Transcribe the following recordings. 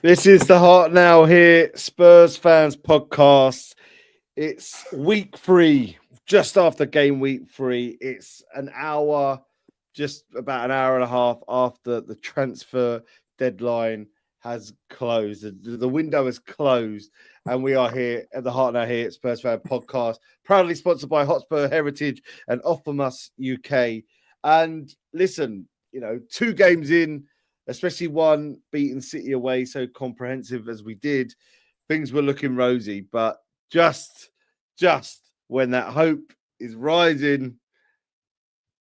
This is the Heart Now Here Spurs Fans podcast. It's week 3, just after game week 3. It's an hour, just about an hour and a half after the transfer deadline has closed. The window has closed, and we are here at the Heart Now Here Spurs Fan podcast, proudly sponsored by Hotspur Heritage and Offermus UK. And listen, 2 games in, especially one beating City away so comprehensive as we did, things were looking rosy. But just when that hope is rising,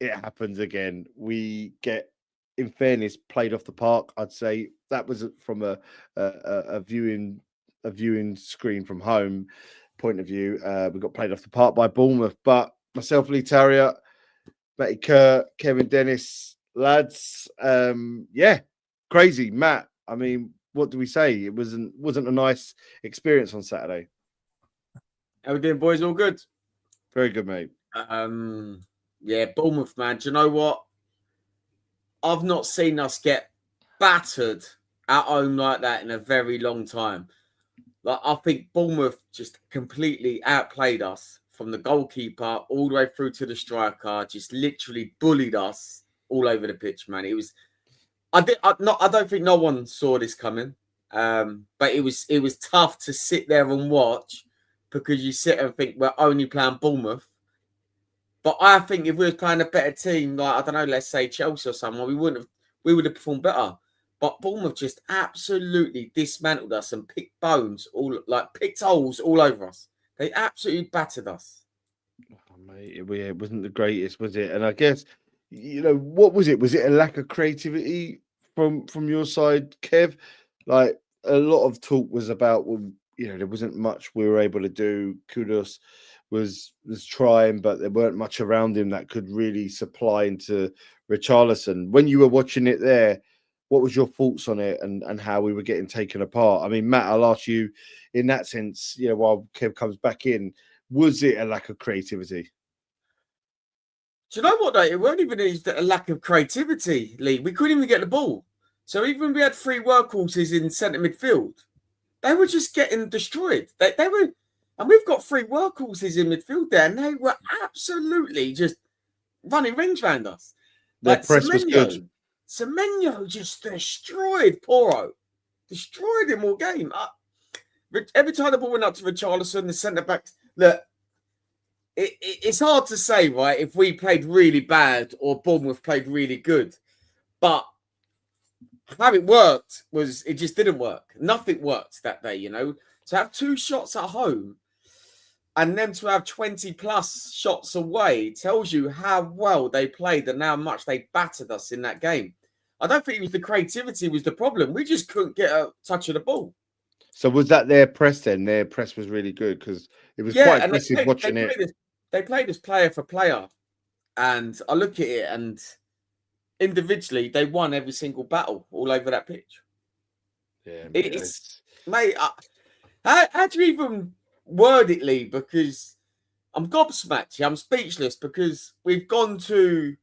it happens again. We get, in fairness, played off the park. I'd say that was from a viewing screen from home point of view. We got played off the park by Bournemouth. But myself, Lee Tarriott, Matty Kerr, Kevin Dennis, lads, crazy. Matt, I mean, what do we say? It wasn't a nice experience on Saturday. How we doing, boys? All good? Very good, mate. Bournemouth, man. Do you know what? I've not seen us get battered at home like that in a very long time. Like, I think Bournemouth just completely outplayed us from the goalkeeper all the way through to the striker. Just literally bullied us all over the pitch, man. It was. I don't think no one saw this coming, but it was tough to sit there and watch, because you sit and think we're only playing Bournemouth. But I think if we were playing a better team, like, I don't know, let's say Chelsea or someone, we would have performed better. But Bournemouth just absolutely dismantled us and picked holes all over us. They absolutely battered us. Oh, mate, it wasn't the greatest, was it? And I guess, what was it? Was it a lack of creativity from your side, Kev? Like, a lot of talk was about, there wasn't much we were able to do. Kudus was trying, but there weren't much around him that could really supply into Richarlison. When you were watching it there, what was your thoughts on it and how we were getting taken apart? I mean, Matt, I'll ask you in that sense, while Kev comes back in, was it a lack of creativity? Do you know what, though? It weren't even a lack of creativity, Lee. We couldn't even get the ball. So even when we had 3 workhorses in centre midfield, they were just getting destroyed. They were, and we've got 3 workhorses in midfield there, and they were absolutely just running rings around us. Their press was good. Semenyo just destroyed Poro. Destroyed him all game. Every time the ball went up to Richarlison, the centre-backs, look, it's hard to say, right, if we played really bad or Bournemouth played really good. But how it worked was it just didn't work. Nothing worked that day, To have 2 shots at home and then to have 20 plus shots away tells you how well they played and how much they battered us in that game. I don't think it was the creativity was the problem. We just couldn't get a touch of the ball. So was that their press then? Their press was really good, because it was quite aggressive watching it. They played this player for player. And I look at it, and individually, they won every single battle all over that pitch. Yeah, mate, how do you even word it, Lee? Because I'm gobsmacked. I'm speechless, because we've gone to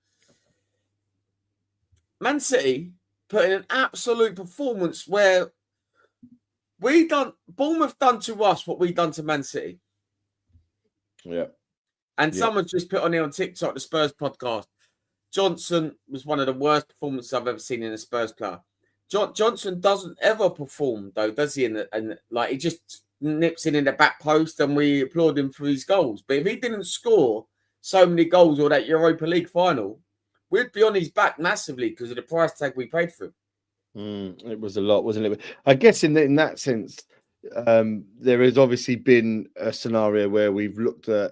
Man City, put in an absolute performance where Bournemouth done to us what we done to Man City. Yeah. And someone's just put on here on TikTok, the Spurs podcast, Johnson was one of the worst performances I've ever seen in a Spurs player. Johnson doesn't ever perform, though, does he? He just nips in the back post, and we applaud him for his goals. But if he didn't score so many goals or that Europa League final, we'd be on his back massively because of the price tag we paid for him. It was a lot, wasn't it? I guess in that sense, there has obviously been a scenario where we've looked at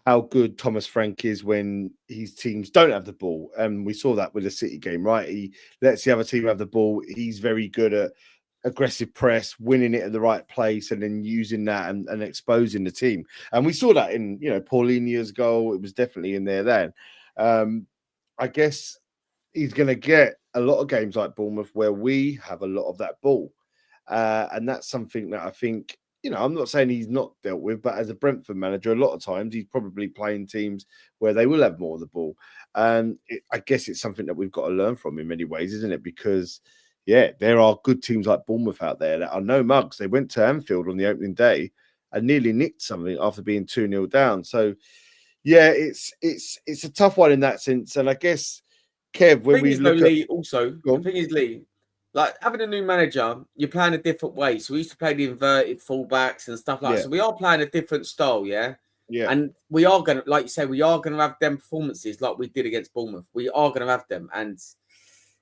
how good Thomas Frank is when his teams don't have the ball. And we saw that with the City game, right? He lets the other team have the ball. He's very good at aggressive press, winning it at the right place, and then using that and exposing the team. And we saw that in, Paulinia's goal. It was definitely in there then. I guess he's going to get a lot of games like Bournemouth where we have a lot of that ball. And that's something that I think, I'm not saying he's not dealt with, but as a Brentford manager, a lot of times he's probably playing teams where they will have more of the ball. And I guess it's something that we've got to learn from in many ways, isn't it? Because yeah, there are good teams like Bournemouth out there that are no mugs. They went to Anfield on the opening day and nearly nicked something after being 2-0 down. So, yeah, it's a tough one in that sense. And I guess, Kev, when we look at Lee, also, the thing is, Lee, like having a new manager, you're playing a different way. So we used to play the inverted fullbacks and stuff like that. So we are playing a different style, yeah? Yeah. And we are going to, like you say, we are going to have them performances like we did against Bournemouth. We are going to have them. And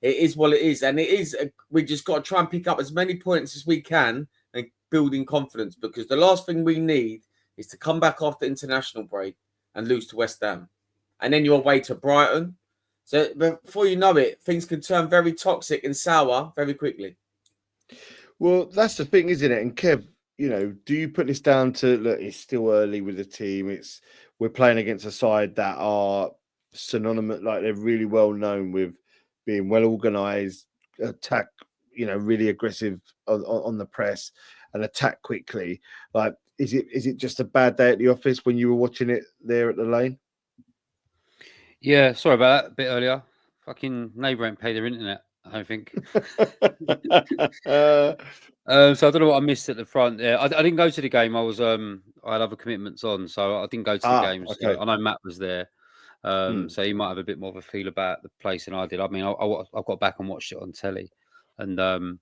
it is what it is. And it is, we just got to try and pick up as many points as we can and building confidence, because the last thing we need is to come back after international break and lose to West Ham. And then you're away to Brighton. So before you know it, things can turn very toxic and sour very quickly. Well, that's the thing, isn't it? And Kev, you know, do you put this down to, look, it's still early with the team. We're playing against a side that are synonymous, like they're really well known with being well organized, attack, you know, really aggressive on the press and attack quickly. Like, is it just a bad day at the office when you were watching it there at the Lane? Yeah, sorry about that a bit earlier. Fucking neighbour ain't paid their internet, I don't think. So I don't know what I missed at the front. Yeah, I didn't go to the game. I had other commitments on, so I didn't go to the games. Okay. I know Matt was there, so he might have a bit more of a feel about the place than I did. I mean, I got back and watched it on telly, and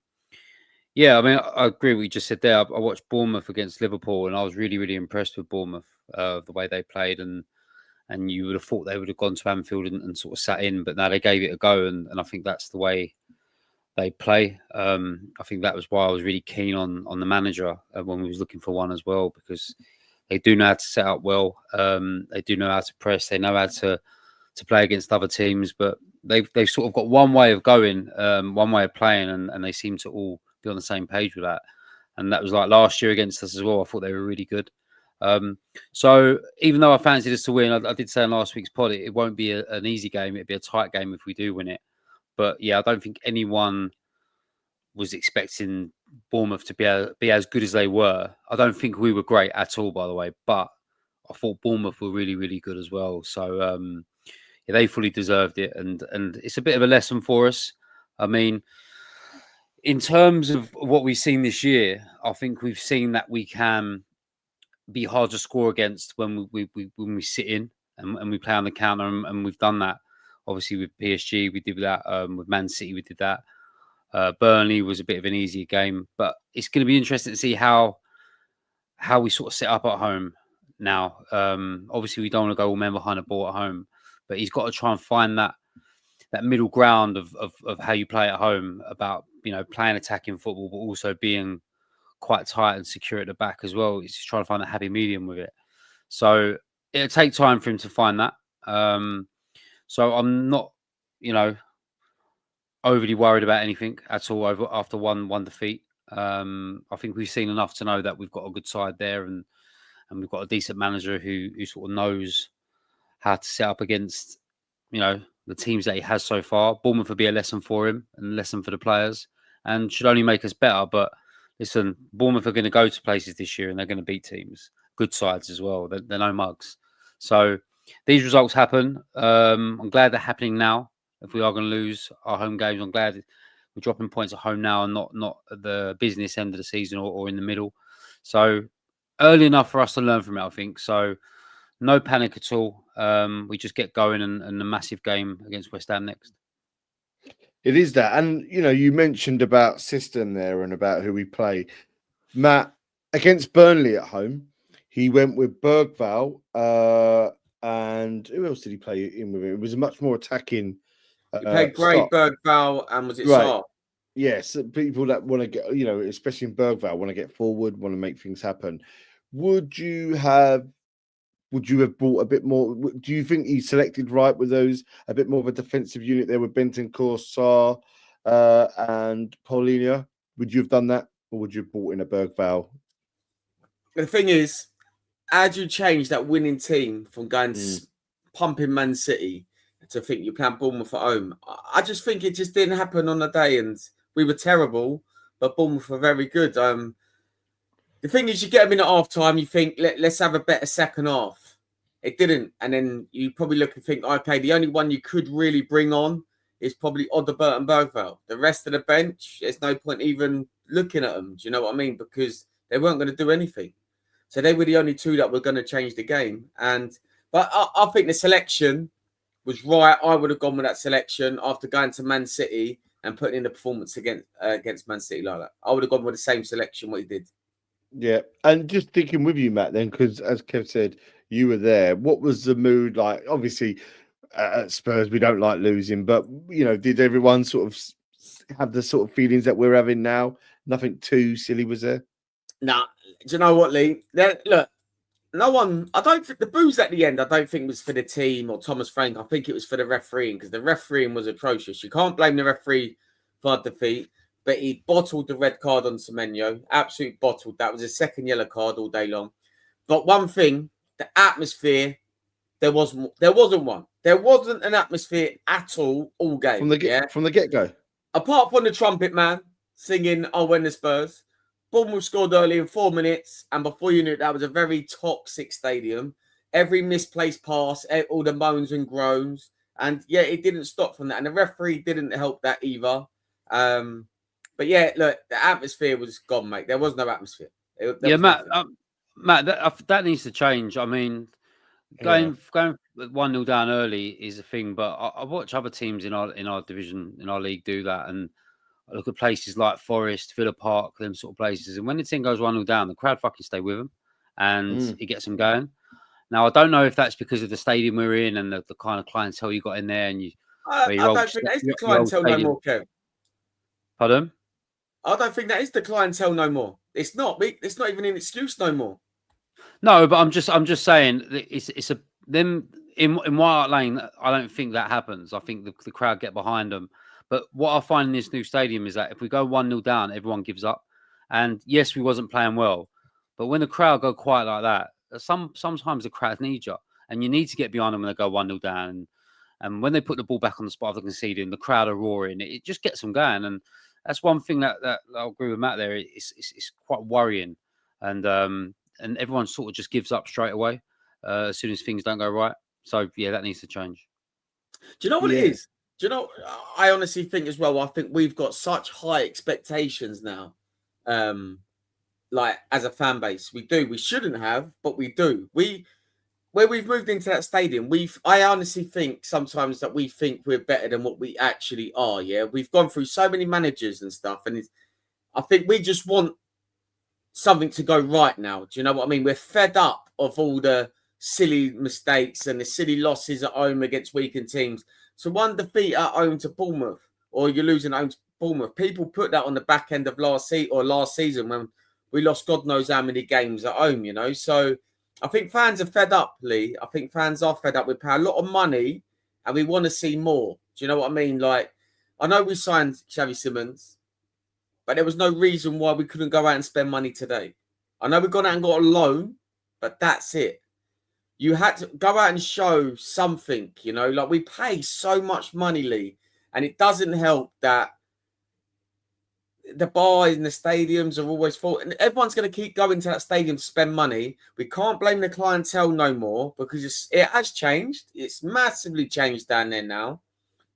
yeah, I mean, I agree with what you just said there. I watched Bournemouth against Liverpool, and I was really, really impressed with Bournemouth, the way they played, and you would have thought they would have gone to Anfield and sort of sat in, but now they gave it a go, and I think that's the way they play. I think that was why I was really keen on the manager when we was looking for one as well, because they do know how to set up well. They do know how to press. They know how to play against other teams, but they've sort of got one way of going, one way of playing, and they seem to all be on the same page with that. And that was like last year against us as well. I thought they were really good. So even though I fancied us to win, I did say in last week's pod it won't be an easy game. It'd be a tight game if we do win it. But yeah, I don't think anyone was expecting Bournemouth to be as good as they were. I don't think we were great at all, by the way. But I thought Bournemouth were really, really good as well. So yeah, they fully deserved it, and it's a bit of a lesson for us. I mean, in terms of what we've seen this year, I think we've seen that we can be hard to score against when we sit in and we play on the counter, and we've done that. Obviously with PSG, we did that. With Man City, we did that. Burnley was a bit of an easier game, but it's going to be interesting to see how we sort of set up at home now. Obviously, we don't want to go all men behind the ball at home, but he's got to try and find that middle ground of how you play at home, about, you know, playing attacking football, but also being quite tight and secure at the back as well. He's just trying to find a happy medium with it. So it'll take time for him to find that. So I'm not, you know, overly worried about anything at all after one defeat. I think we've seen enough to know that we've got a good side there, and we've got a decent manager who sort of knows how to set up against, you know, the teams that he has so far. Bournemouth will be a lesson for him and a lesson for the players, and should only make us better. But listen, Bournemouth are going to go to places this year and they're going to beat teams, good sides as well. They're no mugs. So these results happen. I'm glad they're happening now. If we are going to lose our home games, I'm glad we're dropping points at home now and not at the business end of the season or in the middle. So early enough for us to learn from it, I think. So no panic at all. We just get going, and a massive game against West Ham next. It is that. And, you know, you mentioned about system there and about who we play. Matt, against Burnley at home, he went with Bergvall. And who else did he play in with him? It was a much more attacking. He played Gray, Bergvall, and was it Sarr? Yes, people that want to get, you know, especially in Bergvall, want to get forward, want to make things happen. Would you have brought a bit more? Do you think he selected right with those, a bit more of a defensive unit there with Bentancur, Sarr, and Paulinho? Would you have done that, or would you have brought in a Bergvall? The thing is, how do you change that winning team from going pumping Man City to think you're playing Bournemouth at home? I just think it just didn't happen on the day, and we were terrible, but Bournemouth were very good. The thing is, you get them in at half time, you think, let's have a better second half. It didn't. And then you probably look and think, okay, the only one you could really bring on is probably Odobert and Bergveld. The rest of the bench, there's no point even looking at them. Do you know what I mean? Because they weren't going to do anything. So they were the only two that were going to change the game. But I think the selection was right. I would have gone with that selection after going to Man City and putting in the performance against Man City like that. I would have gone with the same selection what he did. Yeah, and just thinking with you, Matt, then, because as Kev said, you were there. What was the mood like? Obviously, at Spurs, we don't like losing, but did everyone sort of have the sort of feelings that we're having now? Nothing too silly was there? Nah, do you know what, Lee? Look, no one. I don't think the boos at the end. I don't think was for the team or Thomas Frank. I think it was for the refereeing because the refereeing was atrocious. You can't blame the referee for our defeat. But he bottled the red card on Semenyo. Absolutely bottled. That was his second yellow card all day long. But one thing, the atmosphere, there wasn't one. There wasn't an atmosphere at all game. From the get-go. Apart from the trumpet man singing, "I'll win the Spurs." Bournemouth scored early in 4 minutes. And before you knew it, that was a very toxic stadium. Every misplaced pass, all the moans and groans. And yeah, it didn't stop from that. And the referee didn't help that either. But yeah, look, the atmosphere was gone, mate. There was no atmosphere. Matt, that needs to change. I mean, going 1-0 down early is a thing, but I watch other teams in our division, in our league, do that, and I look at places like Forest, Villa Park, them sort of places, and when the team goes 1-0 down, the crowd fucking stay with them, and it gets them going. Now, I don't know if that's because of the stadium we're in and the kind of clientele you got in there, and I don't think that is the clientele no more, Kev. Pardon? I don't think that is the clientele no more. It's not. It's not even an excuse no more. No, but I'm just saying it's them in White Hart Lane. I don't think that happens. I think the crowd get behind them. But what I find in this new stadium is that if we go 1-0 down, everyone gives up. And yes, we wasn't playing well, but when the crowd go quiet like that, sometimes the crowd needs you, and you need to get behind them when they go 1-0 down. And when they put the ball back on the spot of the conceding, the crowd are roaring. It just gets them going. And that's one thing that I'll agree with Matt there. It's quite worrying, and everyone sort of just gives up straight away as soon as things don't go right. So yeah, that needs to change. Do you know what it is? Do you know? I honestly think as well. I think we've got such high expectations now, like as a fan base. We do. We shouldn't have, but we do. Where we've moved into that stadium, I honestly think sometimes that we think we're better than what we actually are. Yeah, we've gone through so many managers and stuff, and I think we just want something to go right now. Do you know what I mean? We're fed up of all the silly mistakes and the silly losses at home against weakened teams. So one defeat at home to Bournemouth, or you're losing at home to Bournemouth. People put that on the back end of last season when we lost God knows how many games at home. So. I think fans are fed up, Lee. I think fans are fed up. We pay a lot of money and we want to see more. Do you know what I mean? Like, I know we signed Xavi Simons, but there was no reason why we couldn't go out and spend money today. I know we've gone out and got a loan, but that's it. You had to go out and show something, like we pay so much money, Lee, and it doesn't help that the bars and the stadiums are always full, and everyone's going to keep going to that stadium to spend money. We can't blame the clientele no more because it has changed. It's massively changed down there now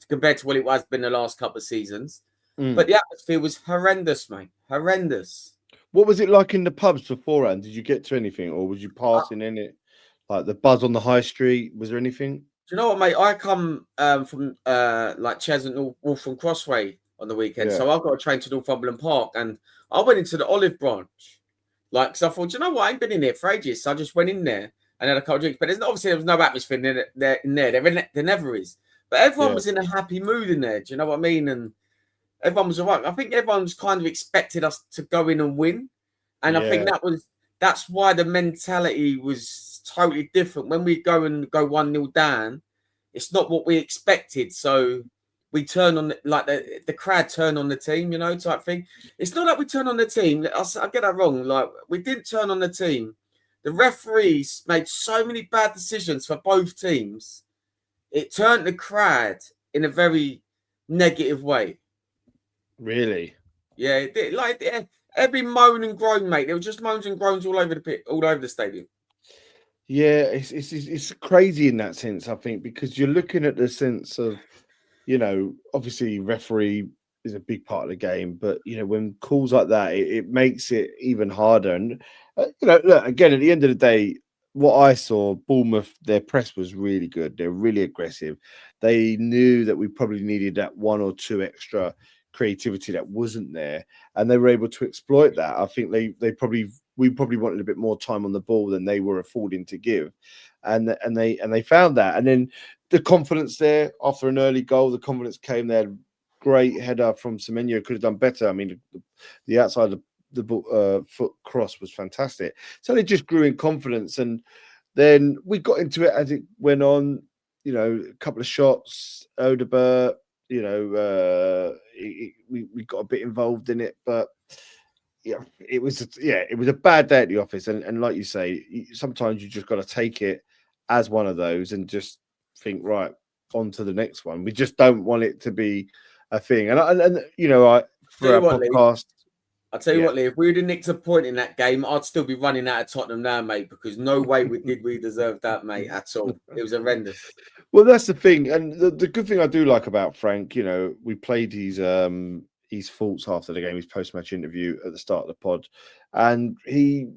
compared to what it has been the last couple of seasons. But the atmosphere was horrendous, mate. Horrendous. What was it like in the pubs beforehand? Did you get to anything, or was you passing in it? Like the buzz on the high street? Was there anything? Do you know what, mate? I come from like Cheshunt, Waltham Crossway on the weekend. So I've got a train to Northumberland Park, and I went into the Olive Branch. Because I thought, you know what? I ain't been in here for ages. So I just went in there and had a couple of drinks. But there was no atmosphere in there. There never is. But everyone was in a happy mood in there. Do you know what I mean? And everyone was all right. I think everyone was kind of expected us to go in and win. And I think that's why the mentality was totally different. When we go 1-0 down, it's not what we expected. So we turn on the crowd turn on the team, type thing. It's not like we turn on the team. I get that wrong. Like, we didn't turn on the team. The referees made so many bad decisions for both teams. It turned the crowd in a very negative way. Really? Yeah, it did. Like every moan and groan, mate. There were just moans and groans all over the stadium. Yeah, it's crazy in that sense, I think, because you're looking at the sense of obviously referee is a big part of the game, but when calls like that, it makes it even harder. And look, again, at the end of the day, what I saw, Bournemouth, their press was really good. They're really aggressive. They knew that we probably needed that one or two extra creativity that wasn't there, and they were able to exploit that. I think we probably wanted a bit more time on the ball than they were affording to give, and they found that. And then the confidence there after an early goal, the confidence came there. Great header from Semenyo, could have done better. I mean, the outside of the foot cross was fantastic. So they just grew in confidence, and then we got into it as it went on. A couple of shots, Odegaard. We got a bit involved in it, but it was a bad day at the office. And like you say, sometimes you just got to take it as one of those and just think, right, on to the next one. We just don't want it to be a thing. And for our podcast. I'll tell you what, Lee, if we would have nicked a point in that game, I'd still be running out of Tottenham now, mate, because no way we deserve that, mate, at all. It was horrendous. Well, that's the thing. And the good thing I do like about Frank, we played his thoughts after the game, his post-match interview at the start of the pod. And he,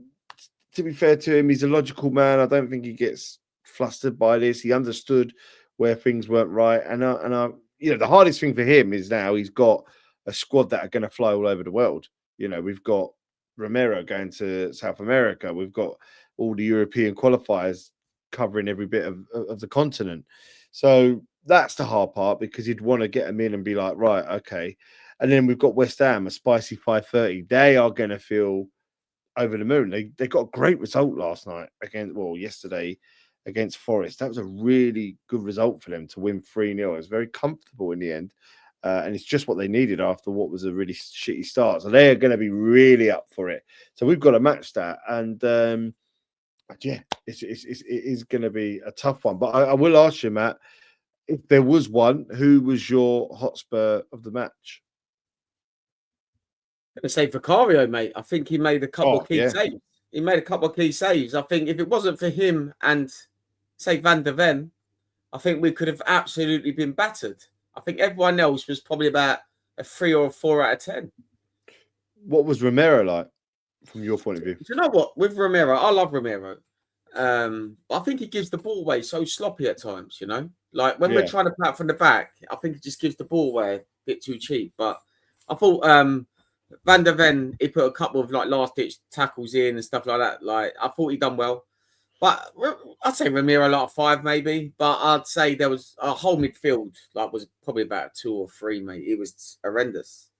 to be fair to him, he's a logical man. I don't think he gets flustered by this. He understood where things weren't right. And the hardest thing for him is now he's got a squad that are going to fly all over the world. We've got Romero going to South America. We've got all the European qualifiers covering every bit of the continent. So that's the hard part, because you'd want to get them in and be like, right, okay. And then we've got West Ham, a spicy 5:30. They are going to feel over the moon. They got a great result yesterday against Forest. That was a really good result for them to win 3-0. It was very comfortable in the end. And it's just what they needed after what was a really shitty start. So they are going to be really up for it. So we've got to match that. And it is going to be a tough one. But I will ask you, Matt, if there was one, who was your Hotspur of the match? I'm going to say Vicario, mate. I think he made a couple of key saves. He made a couple of key saves. I think if it wasn't for him and, say, Van der Ven, I think we could have absolutely been battered. I think everyone else was probably about a 3 or a 4 out of 10. What was Romero like from your point of view? Do you know what? With Romero, I love Romero. I think he gives the ball away so sloppy at times, Like when we're trying to play from the back, I think he just gives the ball away a bit too cheap. But I thought Van der Ven, he put a couple of last-ditch tackles in and stuff like that. Like I thought he done well. But I'd say Romero like a 5 maybe. But I'd say there was a whole midfield was probably about 2 or 3, mate. It was horrendous.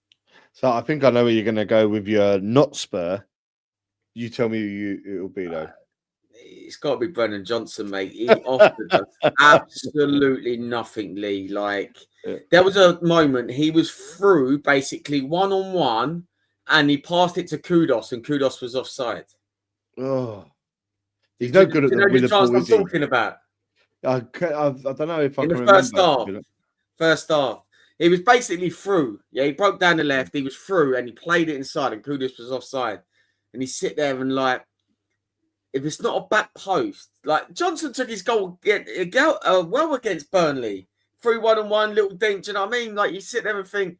So I think I know where you're going to go with your not Spur. You tell me who it'll be though. It's got to be Brennan Johnson, mate. He offered us absolutely nothing, Lee. There was a moment he was through basically 1-on-1 and he passed it to Kudos and Kudos was offside. Oh. He's no good at the chance I'm talking about. I don't know if I can remember. First half. He was basically through. Yeah, he broke down the left. He was through and he played it inside and Kudus was offside. And he sit there and if it's not a back post, Johnson took his goal well against Burnley. 3-1-1, little dink. Do you know what I mean? You sit there and think,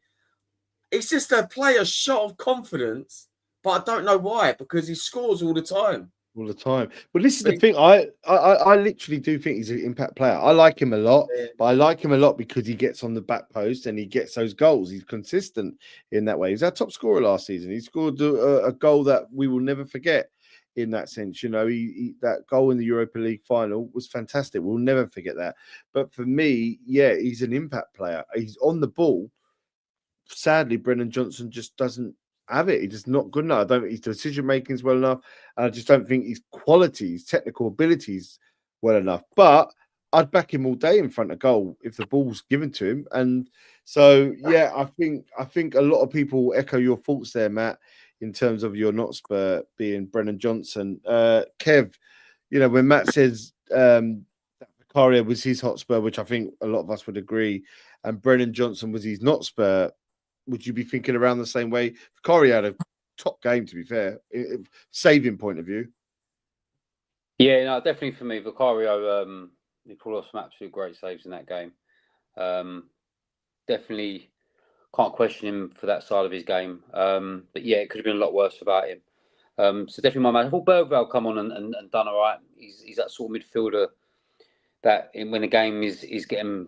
it's just a player shot of confidence, but I don't know why, because he scores all the time. All the time. Well, this is the thing. I literally do think he's an impact player. I like him a lot, but I like him a lot because he gets on the back post and he gets those goals. He's consistent in that way. He's our top scorer last season. He scored a goal that we will never forget in that sense. That goal in the Europa League final was fantastic. We'll never forget that. But for me, he's an impact player. He's on the ball. Sadly, Brennan Johnson just doesn't have it. He's just not good enough. I don't think his decision making is well enough, and I just don't think his qualities, technical abilities, well enough. But I'd back him all day in front of goal if the ball's given to him. And so, I think a lot of people echo your thoughts there, Matt, in terms of your not Spur being Brennan Johnson. Kev, when Matt says that Vicario was his Hotspur, which I think a lot of us would agree, and Brennan Johnson was his not Spur, would you be thinking around the same way? Vicario had a top game, to be fair, saving point of view. Yeah, no, definitely for me, Vicario, he pulled off some absolute great saves in that game. definitely can't question him for that side of his game. But yeah, it could have been a lot worse without him. So definitely my man. I thought Bergvall come on and done all right. He's that sort of midfielder that when the game is getting,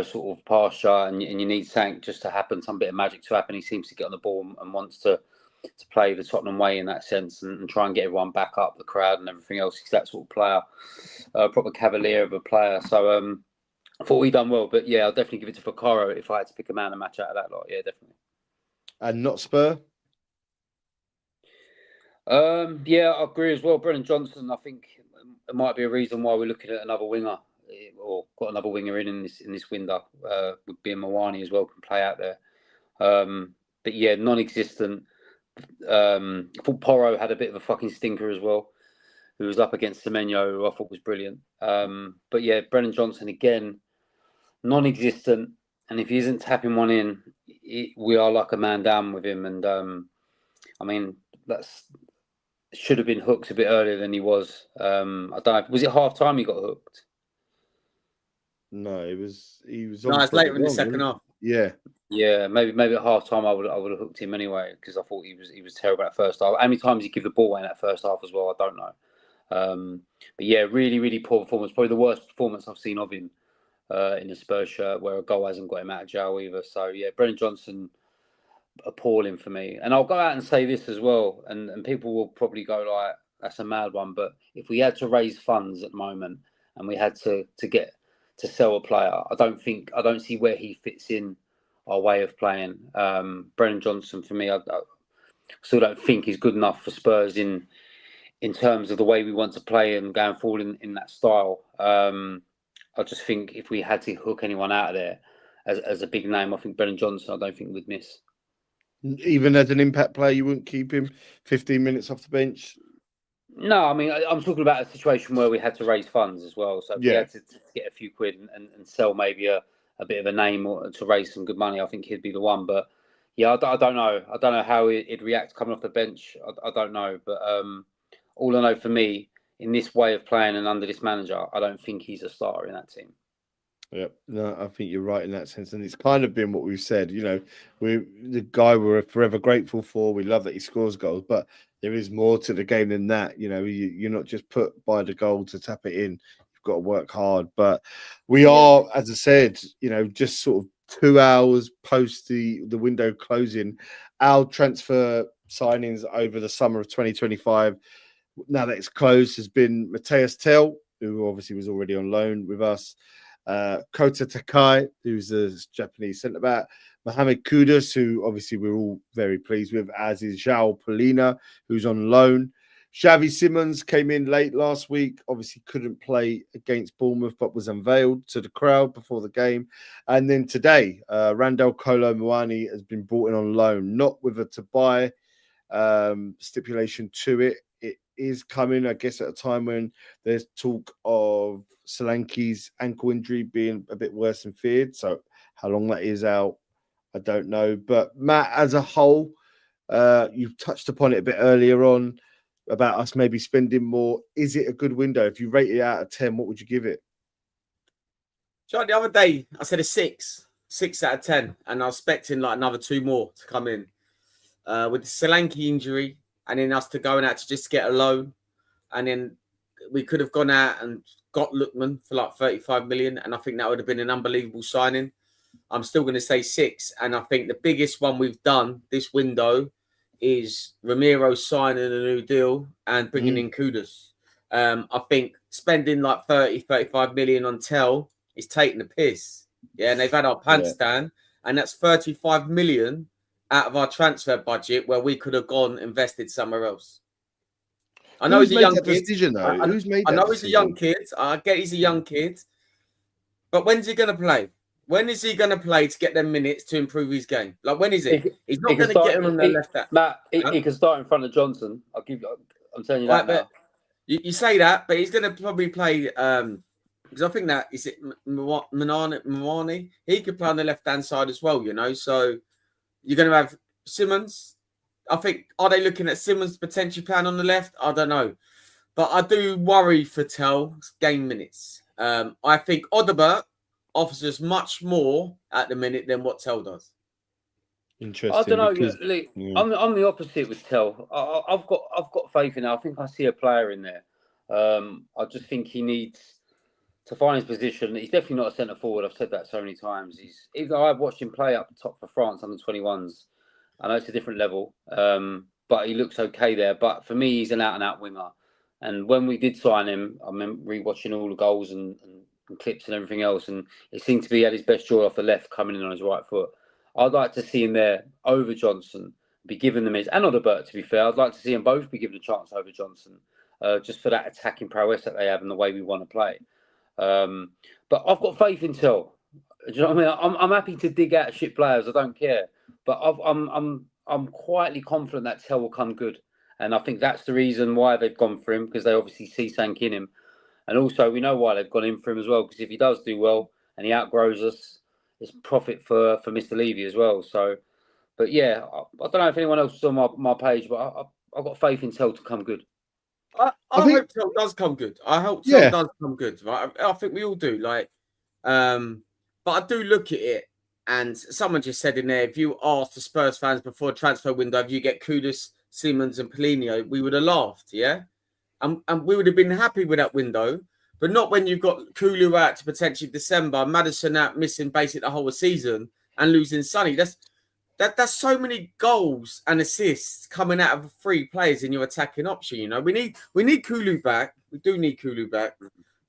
sort of past you and you need something just to happen, some bit of magic to happen. He seems to get on the ball and wants to play the Tottenham way in that sense and try and get everyone back up, the crowd and everything else. He's that sort of player, proper cavalier of a player. So I thought he done well, but yeah, I'll definitely give it to Fakaro if I had to pick a man and match out of that lot. Yeah, definitely. And not Spur? Yeah, I agree as well. Brennan Johnson, I think it might be a reason why we're looking at another winger or got another winger in this window. Would be Mawani as well, can play out there. But yeah, non-existent. I thought Porro had a bit of a fucking stinker as well, who was up against Semenyo, who I thought was brilliant. But yeah, Brennan Johnson again, non-existent. And if he isn't tapping one in, we are like a man down with him. And I mean, that's should have been hooked a bit earlier than he was. I don't know. Was it half time he got hooked? No, he was. No, it's later in the second half. Yeah, yeah. Maybe at half time I would have hooked him anyway because I thought he was terrible at first half. How many times he give the ball away in that first half as well? I don't know. But yeah, really, really poor performance. Probably the worst performance I've seen of him in the Spurs shirt, where a goal hasn't got him out of jail either. So yeah, Brennan Johnson, appalling for me. And I'll go out and say this as well, and people will probably go like, that's a mad one, but if we had to raise funds at the moment and we had to get to sell a player, I don't see where he fits in our way of playing. Brennan Johnson for me, I still don't think he's good enough for Spurs in terms of the way we want to play and going forward in that style. I just think if we had to hook anyone out of there as a big name, I think Brennan Johnson, I don't think we'd miss. Even as an impact player, you wouldn't keep him 15 minutes off the bench? No, I mean, I'm talking about a situation where we had to raise funds as well. So if we had to get a few quid and sell maybe a bit of a name or to raise some good money, I think he'd be the one. But yeah, I don't know. I don't know how he'd react coming off the bench. I don't know. But all I know for me, in this way of playing and under this manager, I don't think he's a starter in that team. Yeah, no, I think you're right in that sense, and it's kind of been what we've said. We're the guy we're forever grateful for. We love that he scores goals, but there is more to the game than that. You're not just put by the goal to tap it in. You've got to work hard. But we are, as I said, just sort of 2 hours post the window closing. Our transfer signings over the summer of 2025, now that it's closed, has been Matthias Tell, who obviously was already on loan with us. Kota Takai, who's a Japanese centre-back, Mohamed Kudus, who obviously we're all very pleased with, as is João Polina, who's on loan. Xavi Simons came in late last week, obviously couldn't play against Bournemouth, but was unveiled to the crowd before the game. And then today, Randall Kolo Muani has been brought in on loan, not with a to buy stipulation to it. It is coming, I guess, at a time when there's talk of Solanke's ankle injury being a bit worse than feared. So how long that is out, I don't know. But Matt, as a whole, you've touched upon it a bit earlier on about us maybe spending more. Is it a good window? If you rate it out of 10, what would you give it? John, the other day I said a 6 out of 10, and I was expecting like another 2 more to come in. With the Solanke injury, and then us to going out to just get a loan, and then we could have gone out and got Lookman for like 35 million, and I think that would have been an unbelievable signing. I'm still going to say 6, and I think the biggest one we've done this window is Ramiro signing a new deal and bringing in Kudus. I think spending like 35 million on Tell is taking the piss. Yeah, and they've had our pants down, and that's 35 million out of our transfer budget where we could have gone invested somewhere else. I know he's a young kid. Decision, though? Who's made that I know decision? he's a young kid. I get he's a young kid. But when's he going to play? When is he going to play to get them minutes to improve his game? Like, when is it? He's not going to get him on the left back. Matt, he can start in front of Johnson. I'm telling you that now. You say that, but he's going to probably play... because I think that... Is it Mawani? He could play on the left-hand side as well, So... You're going to have Simons. I think, are they looking at Simons potentially playing on the left? I don't know. But I do worry for Tell's game minutes. I think Odobert offers us much more at the minute than what Tell does. Interesting. I don't know. Because, I'm the opposite with Tell. I've got faith in it. I think I see a player in there. I just think he needs to find his position. He's definitely not a centre forward. I've said that so many times. Even though I've watched him play up top for France under 21s, I know it's a different level, but he looks okay there. But for me, he's an out-and-out winger. And when we did sign him, I remember rewatching all the goals and clips and everything else, and it seemed to be at his best jaw off the left, coming in on his right foot. I'd like to see him there over Johnson, be given the minutes, and Odobert, to be fair. I'd like to see them both be given a chance over Johnson, just for that attacking prowess that they have and the way we want to play. But I've got faith in Tell. Do you know what I mean? I'm happy to dig out shit players. I don't care. But I'm quietly confident that Tell will come good. And I think that's the reason why they've gone for him, because they obviously see something in him. And also, we know why they've gone in for him as well, because if he does do well and he outgrows us, it's profit for Mr. Levy as well. So, but yeah, I don't know if anyone else is on my page, but I've got faith in Tell to come good. I hope Tell does come good. I hope Tell does come good. Right? I think we all do. But I do look at it, and someone just said in there, if you asked the Spurs fans before transfer window, if you get Kudus, Simmons, and Polino, we would have laughed, yeah, and we would have been happy with that window. But not when you've got Kulu out to potentially December, Maddison out missing basically the whole season, and losing Sonny. That's so many goals and assists coming out of 3 players in your attacking option. You know, we need Kulu back. We do need Kulu back.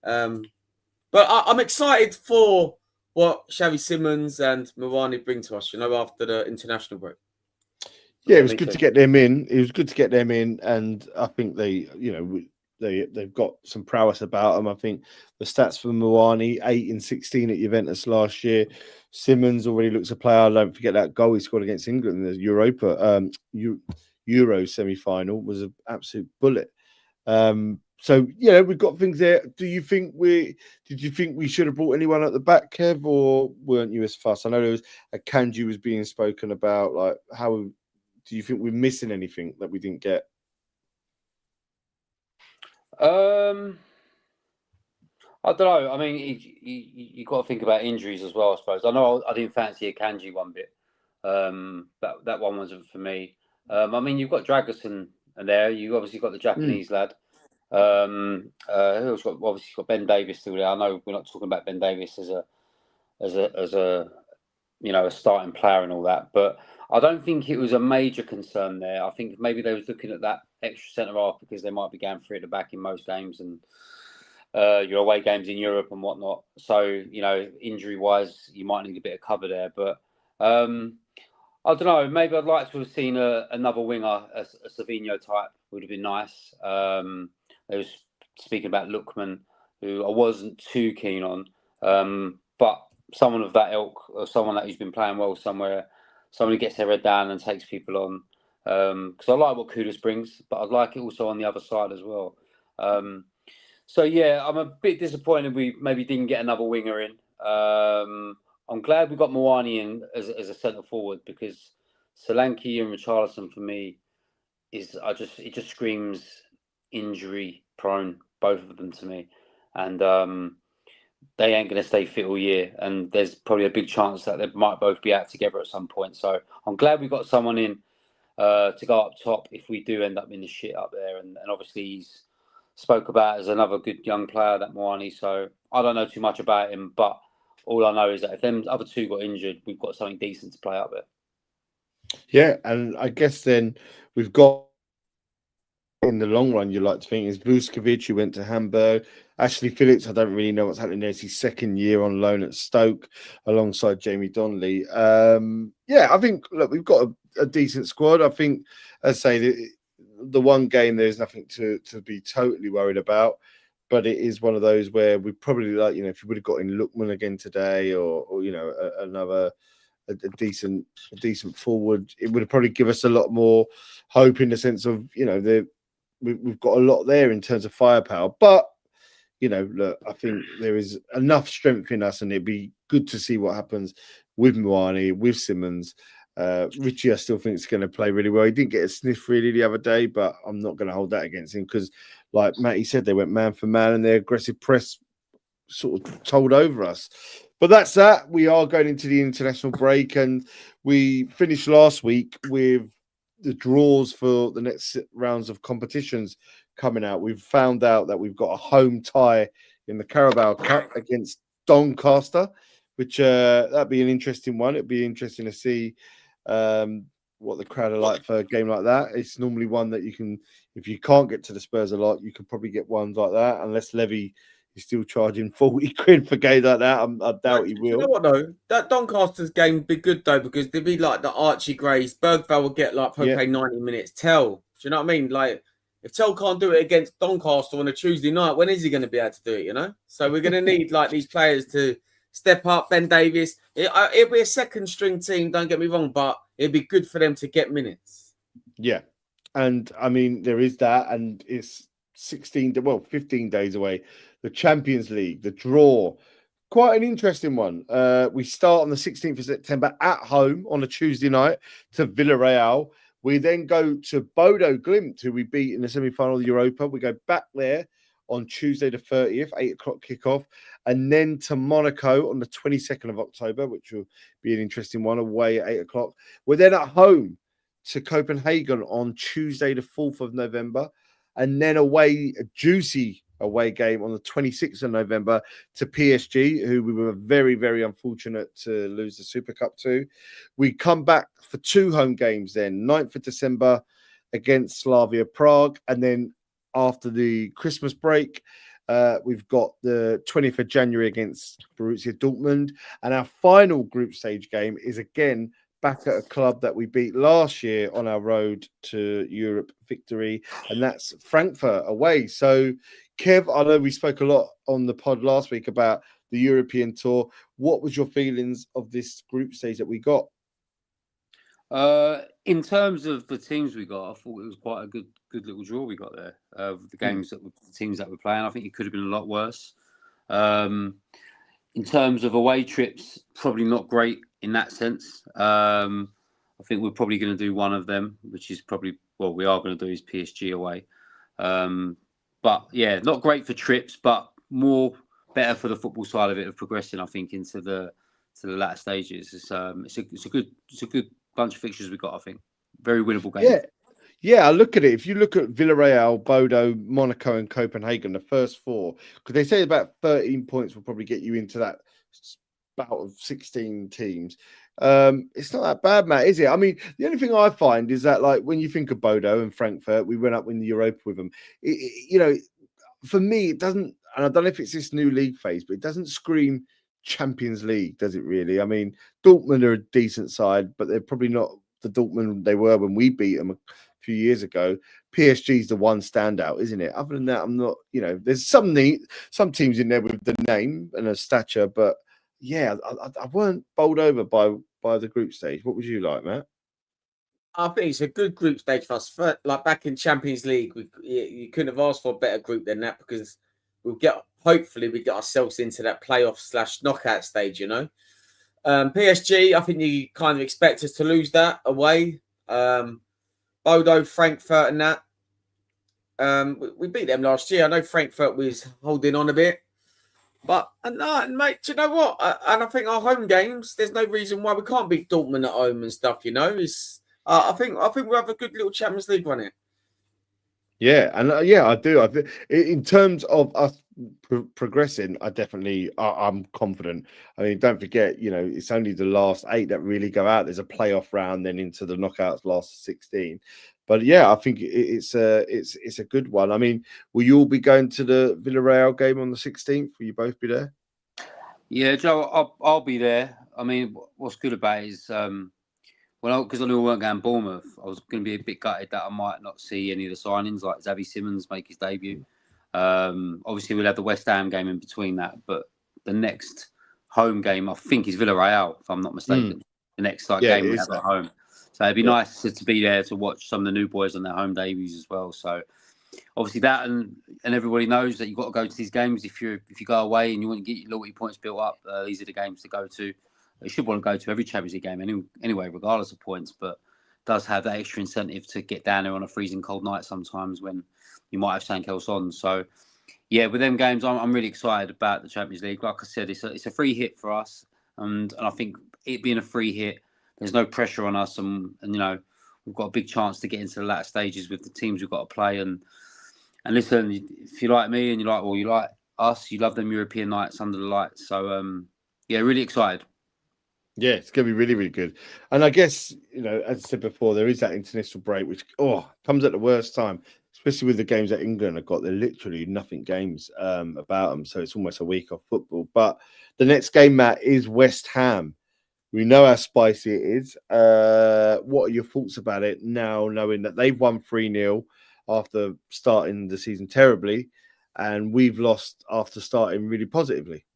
But I'm excited for what Xavi Simons and Mawani bring to us. You know, after the international break. Yeah, it was good to get them in. It was good to get them in, and I think they've got some prowess about them. I think the stats for Mawani, 8 in 16 at Juventus last year. Simmons already looks a player. Don't forget that goal he scored against England in the Euro semi-final was an absolute bullet. So yeah, we've got things there. Did you think we should have brought anyone at the back, Kev, or weren't you as fast? I know there was a Kanji was being spoken about. Like, how do you think we're missing anything that we didn't get? I don't know. I mean, you got to think about injuries as well, I suppose. I know I didn't fancy a Kanji one bit. That one wasn't for me. I mean, you've got Dragerson there. You obviously got the Japanese lad. Who else obviously got Ben Davis still there. I know we're not talking about Ben Davis as a a starting player and all that, but I don't think it was a major concern there. I think maybe they was looking at that extra centre half because they might be going through at the back in most games and your away games in Europe and whatnot. So, injury wise, you might need a bit of cover there. But I don't know. Maybe I'd like to have seen another winger, a Savinho type would have been nice. They was speaking about Lookman, who I wasn't too keen on. But someone of that ilk, or someone that who's been playing well somewhere, someone who gets their head down and takes people on. Because I like what Kudus brings, but I'd like it also on the other side as well. So yeah, I'm a bit disappointed we maybe didn't get another winger in. I'm glad we got Mawani in as a centre forward, because Solanke and Richarlison for me it just screams injury prone, both of them to me, and they ain't going to stay fit all year, and there's probably a big chance that they might both be out together at some point. So I'm glad we got someone in to go up top if we do end up in the shit up there, and obviously he's spoke about as another good young player, that Mawani. So I don't know too much about him, but all I know is that if them other two got injured, we've got something decent to play up there. Yeah, and I guess then we've got, in the long run, you like to think, is Vuskovic, who went to Hamburg. Ashley Phillips, I don't really know what's happening there. It's his second year on loan at Stoke alongside Jamie Donnelly. Yeah, I think, look, we've got a decent squad. I think, as I say, the one game there's nothing to be totally worried about, but it is one of those where we probably, like, if you would have got in Lookman again today, or another a decent forward, it would have probably give us a lot more hope, in the sense of we've got a lot there in terms of firepower. But look, I think there is enough strength in us, and it'd be good to see what happens with Mawani, with Simmons. Richie, I still think is going to play really well. He didn't get a sniff really the other day, but I'm not going to hold that against him, because, like Matty said, they went man for man, and their aggressive press sort of told over us. But that's that. We are going into the international break, and we finished last week with the draws for the next rounds of competitions coming out. We've found out that we've got a home tie in the Carabao Cup against Doncaster, which that'd be an interesting one. It'd be interesting to see what the crowd are like for a game like that. It's normally one that you can, if you can't get to the Spurs a lot, you can probably get ones like that, unless Levy is still charging 40 quid for games like that. I doubt he will. You know what though? That Doncaster's game would be good though, because they'd be like the Archie Grays. Bergvall will get like probably 90 minutes. Tell. Do you know what I mean? Like, if Tell can't do it against Doncaster on a Tuesday night, when is he going to be able to do it? You know? So we're going to need like these players to step up. Ben Davies. It'll be a second string team, don't get me wrong, but it'd be good for them to get minutes. Yeah. And I mean, there is that, and it's 15 days away. The Champions League, the draw, quite an interesting one. We start on the 16th of September at home on a Tuesday night to Villarreal. We then go to Bodo Glimt, who we beat in the semi-final of the Europa. We go back there on Tuesday the 30th, 8 o'clock kickoff, and then to Monaco on the 22nd of October, which will be an interesting one, away at 8 o'clock. We're then at home to Copenhagen on Tuesday the 4th of November, and then away, a juicy away game on the 26th of November to PSG, who we were very, very unfortunate to lose the Super Cup to. We come back for 2 home games then, 9th of December against Slavia Prague, and then after the Christmas break, we've got the 20th of January against Borussia Dortmund, and our final group stage game is again back at a club that we beat last year on our road to Europe victory, and that's Frankfurt away. So, Kev, I know we spoke a lot on the pod last week about the European tour. What was your feelings of this group stage that we got? In terms of the teams we got, I thought it was quite a good little draw we got there. The games the teams that we're playing, I think it could have been a lot worse. In terms of away trips, probably not great in that sense. I think we're probably going to do one of them, which is probably we are going to do is PSG away. But yeah, not great for trips, but better for the football side of it, of progressing, I think, into the latter stages. It's a good bunch of fixtures we got, I think. Very winnable game. Yeah, I look at it. If you look at Villarreal, Bodo, Monaco, and Copenhagen, the first 4, because they say about 13 points will probably get you into that bout of 16 teams. It's not that bad, Matt, is it? I mean, the only thing I find is that, like, when you think of Bodo and Frankfurt, we went up in the Europa with them. For me, it doesn't, and I don't know if it's this new league phase, but it doesn't scream Champions League, does it really? I mean, Dortmund are a decent side, but they're probably not the Dortmund they were when we beat them a few years ago. PSG's the one standout, isn't it? Other than that, I'm not, there's some teams in there with the name and a stature, but yeah, I weren't bowled over by the group stage. What would you like, Matt? I think it's a good group stage for us. Like back in Champions League, you couldn't have asked for a better group than that, because hopefully we get ourselves into that playoff/knockout stage, PSG, I think you kind of expect us to lose that away. Bodo, Frankfurt and that. We beat them last year. I know Frankfurt was holding on a bit. But, mate, do you know what? And I think our home games, there's no reason why we can't beat Dortmund at home and stuff, I think we'll have a good little Champions League run it. Yeah, and I do. In terms of us progressing, I'm confident. I mean, don't forget, it's only the last 8 that really go out. There's a playoff round, then into the knockouts, last 16. But yeah, I think it's a good one. I mean, will you all be going to the Villarreal game on the 16th? Will you both be there? Yeah, Joe, I'll be there. I mean, what's good about it is because I knew we weren't going Bournemouth, I was going to be a bit gutted that I might not see any of the signings, like Xavi Simons make his debut. Obviously, we'll have the West Ham game in between that, but the next home game, I think, is Villarreal, if I'm not mistaken. The next game we have at home. So it'd be nice to be there to watch some of the new boys on their home debuts as well. So obviously that, and everybody knows that you've got to go to these games. If you go away and you want to get your loyalty points built up, these are the games to go to. You should want to go to every Champions League game anyway, regardless of points, but it does have that extra incentive to get down there on a freezing cold night sometimes when you might have something else on. So yeah, with them games, I'm really excited about the Champions League. Like I said, it's a free hit for us, and I think it being a free hit, there's no pressure on us, and we've got a big chance to get into the latter stages with the teams we've got to play. And listen, if you like me and you like us, you love them European nights under the lights. So yeah, really excited. Yeah, it's going to be really, really good. And I guess, as I said before, there is that international break, which comes at the worst time, especially with the games that England have got. They're literally nothing games about them. So it's almost a week off football. But the next game, Matt, is West Ham. We know how spicy it is. What are your thoughts about it now, knowing that they've won 3-0 after starting the season terribly, and we've lost after starting really positively?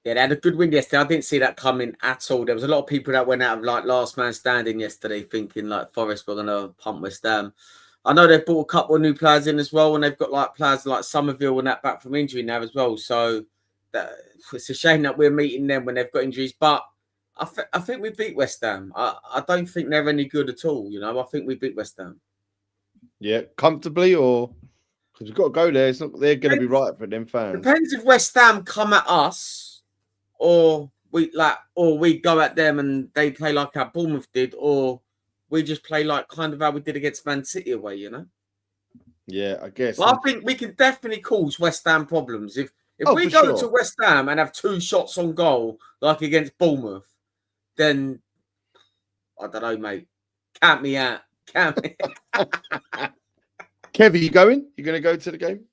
Yeah, they had a good win yesterday. I didn't see that coming at all. There was a lot of people that went out of like last man standing yesterday thinking like Forest were going to pump West Ham. I know they've brought a couple of new players in as well, and they've got like players like Somerville and that back from injury now as well. So it's a shame that we're meeting them when they've got injuries. But I think we beat West Ham. I don't think they're any good at all. I think we beat West Ham. Yeah, comfortably, or because we've got to go there. It's not they're going to be right for them fans. Depends if West Ham come at us. Or we go at them and they play like how Bournemouth did, or we just play like kind of how we did against Man City away, Yeah, I guess. Well, I think we can definitely cause West Ham problems if we go to West Ham and have 2 shots on goal like against Bournemouth. Then I don't know, mate. Count me out. Count me out. Kev, are you going? You going to go to the game?